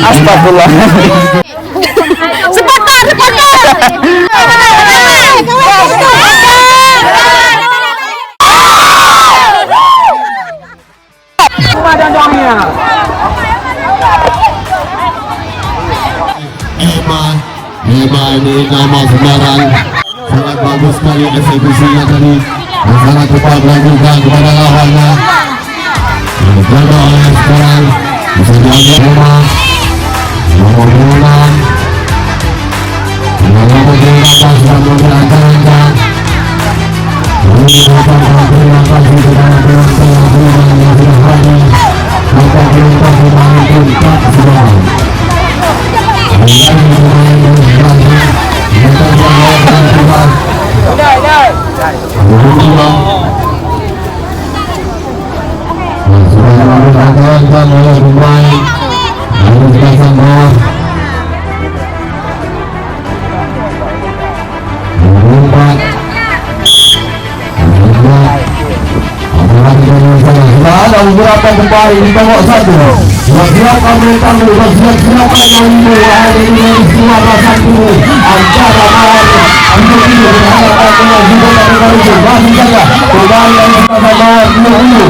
Astagfirullah. Sebentar. Ema ini nama sembarang. Sangat bagus sekali eksekusinya tadi. Dan sangat tepat dilakukan kepada lawannya. Dijaga oleh sekarang. Bisa diambil Ema. Nomor 6. Nomor 8 sudah memperlancarkan. Ini adalah terima kasih kepada penonton yang sudah hadir. Maka penonton pemain pun tak sedang. Ada beberapa kembali di tengok satu. Siapkan mereka bersiap siapkan ini ada ini semua rasa dulu antara lawan untuk itu berharap akan juga dari masih saja kembali dari lawan dulu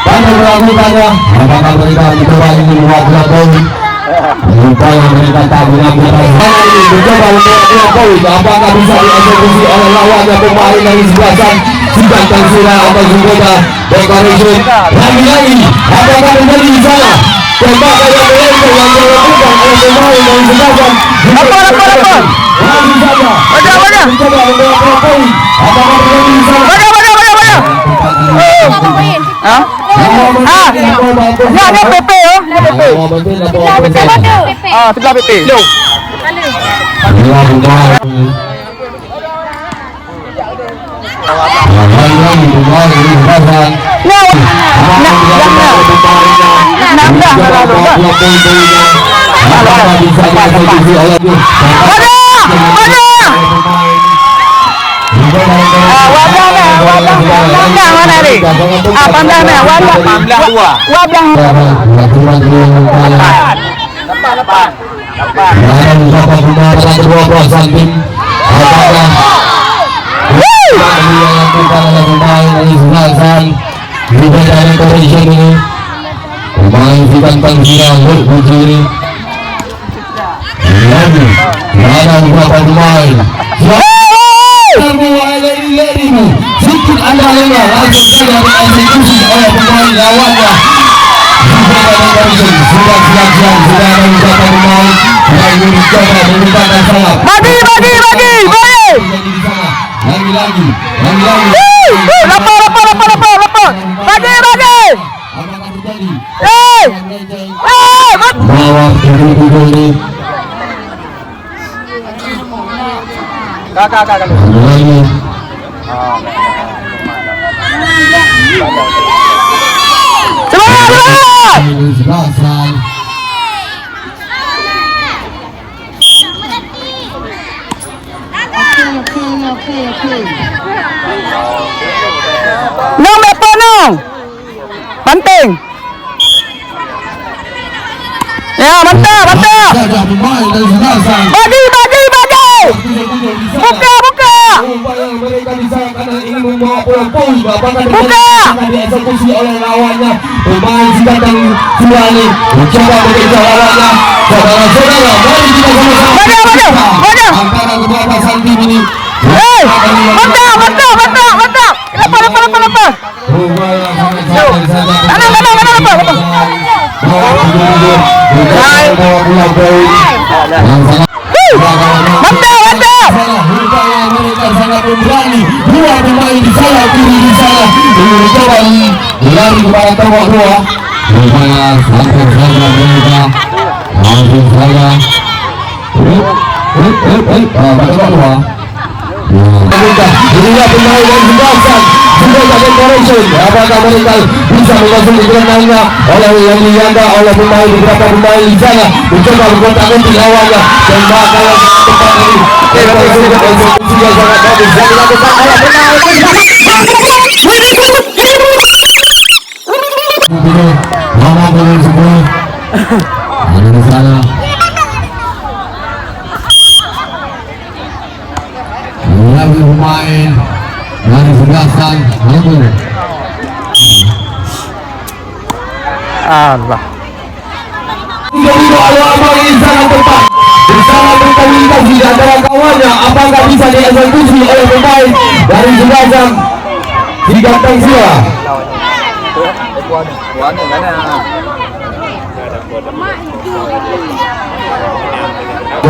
dan melakukannya apakah mereka kembali membuat poin upaya mereka tak melakukan mencoba membuat poin apakah bisa dieksekusi oleh lawannya pemain dari sebelah sedangkan sudah atau juga dekorasi lagi apakah menjadi di sana tembak yang dilakukan oleh pemain dari sebelah masih saja mencoba membuat poin apakah menjadi di sana Ada PP oh, sebelah PP. sedikit anda lengah langsung saja dieksekusi oleh pemain lawannya. Sudah ada beberapa pemain yang mencoba menggunakan sayap. Bagi. Lagi. Lapor. Bagi. Apakah terjadi? Bawah tujuh ini. Kakak. Lagi. Semangat. Nong apa nong? Penting. Ya, mantap. Bagi. Buka. Mereka di sana karena ingin membawa pulang poin. Buka. Dieksekusi oleh lawannya. Pemain sedang kembali mencoba mengejar lawannya. Saudara-saudara, mari kita sama-sama. Antara kedua pasang tim ini. Mantap. Lepas. Mantap. Mereka sangat berani. Dua pemain di sana, kiri di sana. Mencoba lari kepada tembok dua. Rupanya sampai saja mereka langsung saja Pada bawah. Inilah pemain yang dibasang sudah ada decoration. Apakah mereka bisa memasuki gelandangnya oleh yang Yanda, oleh pemain beberapa pemain di sana mencoba berkotak-kotak lawannya dan bakal tepat ini. Eksekusi yang sangat bagus yang dilakukan oleh pemain. Lama dengan semua. Ada di sana. Lagi pemain dari segasan lalu Allah. Abang ini sangat tepat bersama berkomunikasi antara kawannya. Apakah bisa dieksekusi oleh pemain dari segasan di Ganteng Sia?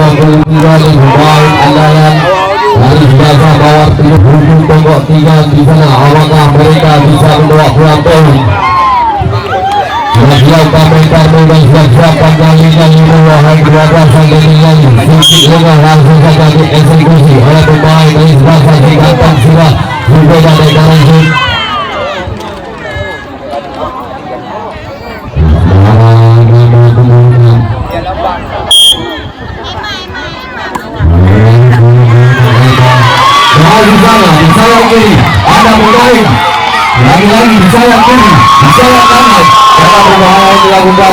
Pemain andalan dari segasan bawah 30 tonggok 3 di sana. Apakah mereka bisa membawa pulang poin? Siap komentar dan siap panjangnya ini wahai keluarga sanggenya sedikit lengah langsung saja dieksekusi oleh pemain dari sebelah di Ganteng Sia juga dari Karanjut. Di sana, di sayap kiri ada pemain lagi-lagi di sayap kiri, di sayap kanan karena berbahaya dilakukan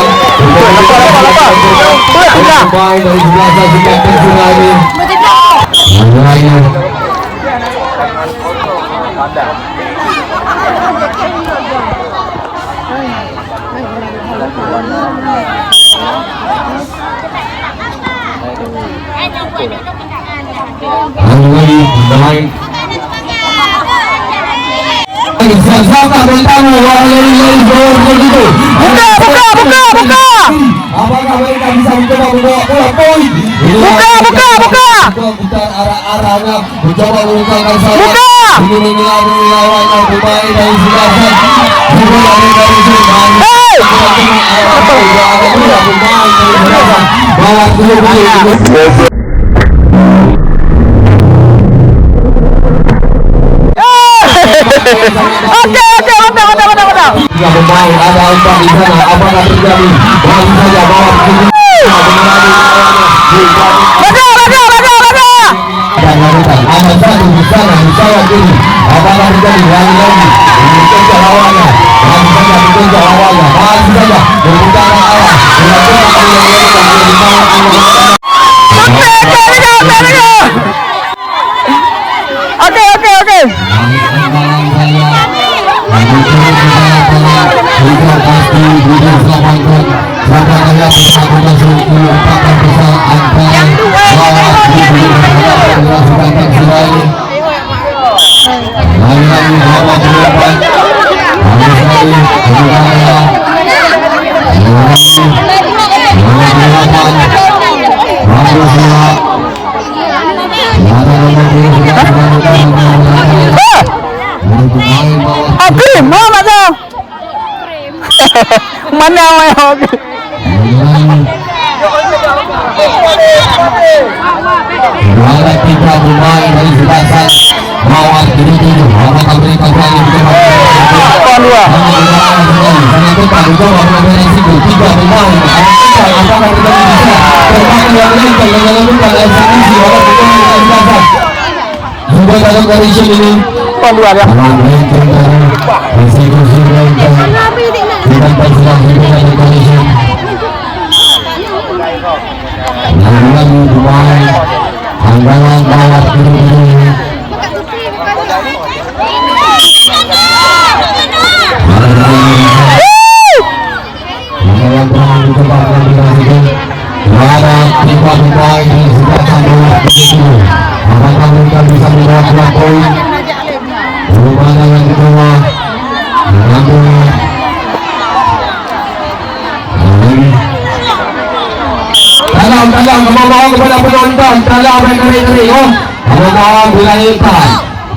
pemain dari sebelah sisi Ganteng Sia ini lagi pemain siapa bertamu lari begitu. Buka. Apakah mereka bisa mencoba membawa bola poin? Buka. Putar arah-arahnya mencoba menggunakan sayap. Buka. Ini melawan pemain dari sebelah juga dari Sultan. Bawa dulu. Oke. Tiga pemain ada umpan di sana. Apakah terjadi? Baru saja bawa dan lakukan ada satu di sana di sayap kiri. Apakah terjadi? Lagi-lagi mengejar lawannya. Masih saja mengejar lawannya. Masih saja berputar arah. Oke. Mana dong? Mana yang Ada tiga pemain dari sebelah bawah kiri itu. Apakah mereka berani dua? Tiga pemain. Apakah mereka bisa terbang yang meninggal dengan menemukan eksekusi oleh pemain dari sebelah. Juga dalam kondisi ini. Dua ya. Eksekusi mereka. Tidak terserah juga dalam kondisi. Lagi pemain andalan bawah kiri ini. Ada tiga pemain di sebelah bawah kiri. Apakah mereka bisa membawa pulang poin? Bagaimana yang kedua? Dalam membawa kepada penonton, dalam dari oh, membawa wilayah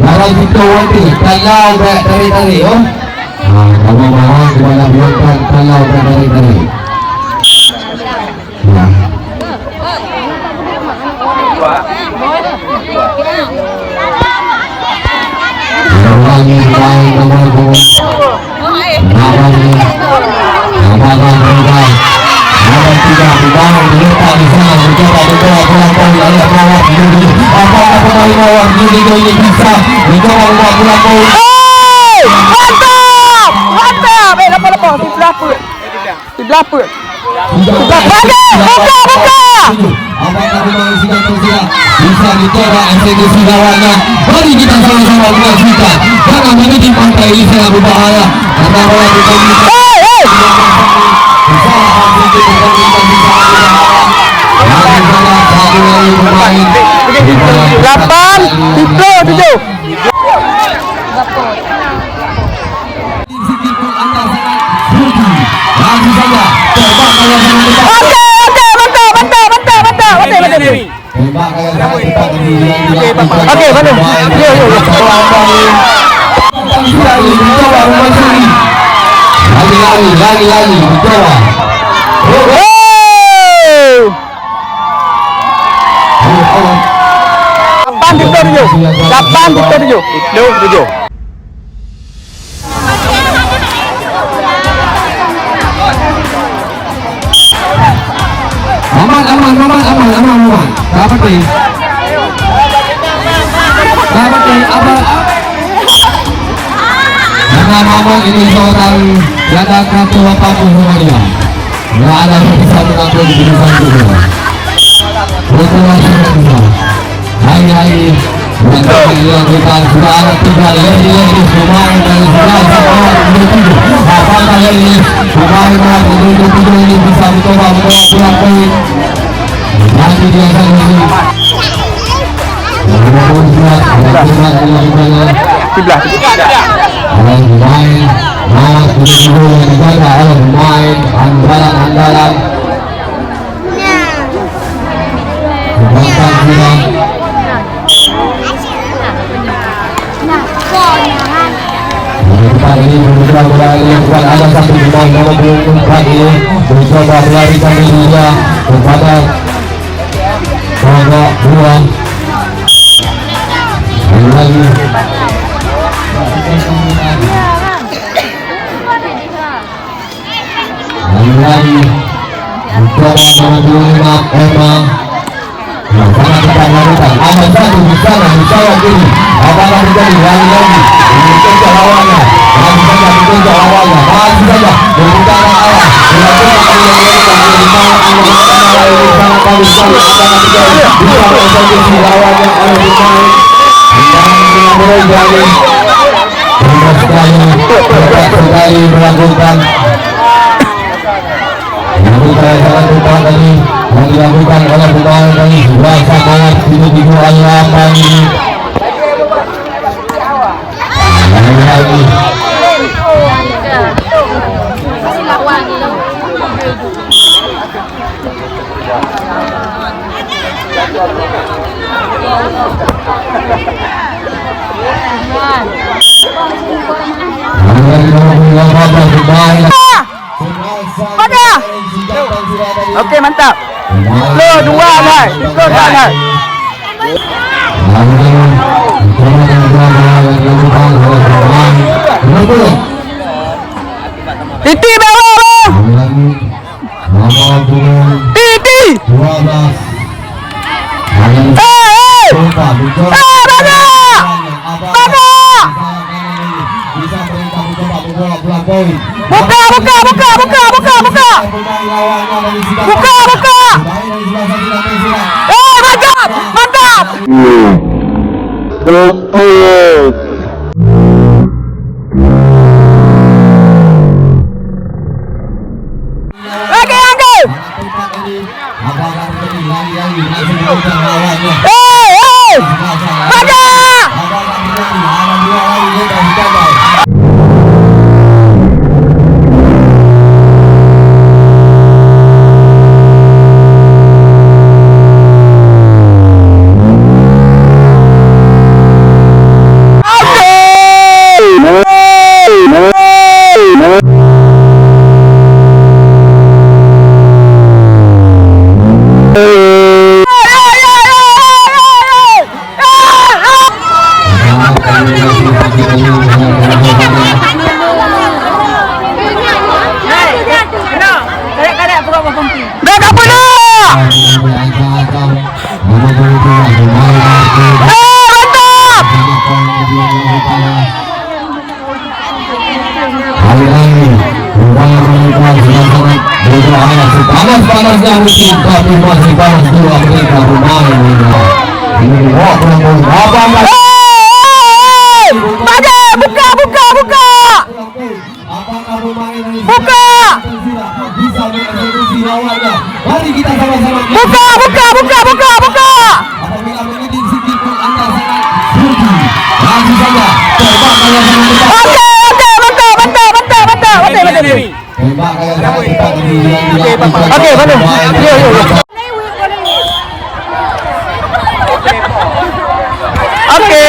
dalam video nanti, dalam dari oh, membawa kepada penonton, dalam dari. Ya. lagi pemain nomor 2 namanya apakah berubah nomor 3 dibangun diletak di sana mencoba membawa bola oleh Mawar Yudi. Apakah pemain Mawar Yudi ini bisa mencoba membawa bola poin? Mantap! Mantap! Lepas. Sebelah apa? Buka! Apakah pemain sudah tersiap bisa dicoba eksekusi lawannya? Mari kita sama-sama menyaksikan karena menuju pantai ini sangat berbahaya karena bola dikomisi kesalahan sedikit berkomunikasi sangat berbahaya. Lagi salah satu lagi pemain 8, 7. sedikit anda sangat rugi. Lagi saja tembak kayak sangat dekat. Tembak kayak sangat dekat ini yang dilakukan. Okey, mana? Mencoba memasukkan. Lagi mencoba. Lapan kita tujuh. Aman. Dapat apa? Karena memang ini seorang janda kartu apapun semuanya. Nggak ada yang bisa mengambil di jurusan kedua. Berkulasi kedua. Hai. Bukan yang kita sudah ada 3 lagi pemain dari sebelah bawah menuju. Apakah ini pemain menuju 7 ini bisa mencoba membawa pulang poin? Nanti dia akan menuju. Sebelah. Oleh pemain Mawar Yudi yang dijaga oleh pemain andalan Kebangkan sudah ini berusaha melakukan ada satu pemain nomor 24 ini mencoba melarikan dirinya kepada babak 2 lagi mencoba mengambil Emma sangat dekat lakukan ada satu di sana di sawah kiri. Apakah terjadi lagi ini kejar lawannya masih saja berbicara awal dilakukan sangat bagus sekali. Apakah terjadi bisa eksekusi lawannya oleh pemain sekali melakukan sangat dekat tadi yang dilakukan oleh pemain dari sebelah Mawar Yudi apa ini lagi Okey, mantap. Lo 2 dah. Itu dah. Titi bawah. Titi. 12 Mantap. Nampaknya mungkin tapi masih balas dua mereka pemain ini. Oh, abang Pada buka. apakah pemain ini Buka. bisa mengeksekusi lawannya? Mari kita sama-sama Buka. apabila mengidik sedikit pun Anda sangat rugi. Langsung saja terbang kayak sangat cepat. Oke. Tembak kayak sangat cepat ini yang dilakukan Oke, Banu. pemain. Yo. Oke.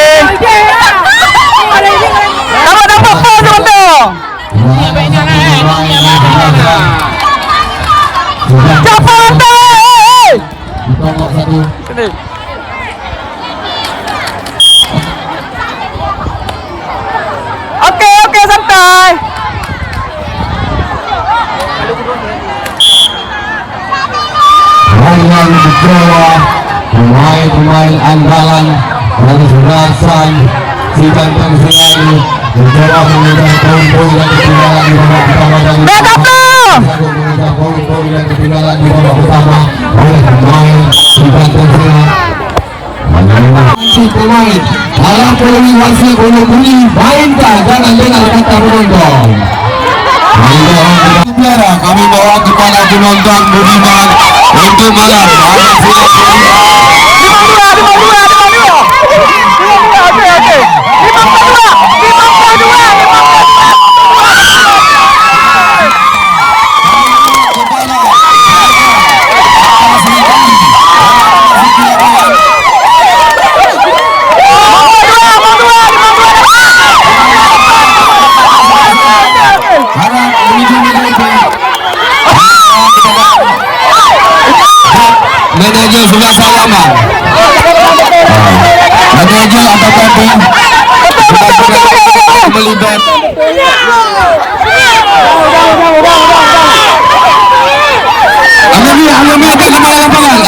Dapat pon tu. Cepat tu. Ditolak satu. Oke, santai. Rayyan Jawa, pemain andalan dari Surasan, si Banteng Selayu, mencoba mengejar poin-poin yang ketinggalan di babak pertama dan Backup tu. mengejar poin-poin yang ketinggalan di babak pertama oleh pemain si Banteng Selayu. Si pemain dalam poin wasit boleh bunyi mainkan, jangan dengar kata penonton. Kami bawa kepada penonton Budiman untuk malam banyak siap. 52. Manajer sudah salaman. Manajer atau kapten melibat. Alami ke kepala lapangan.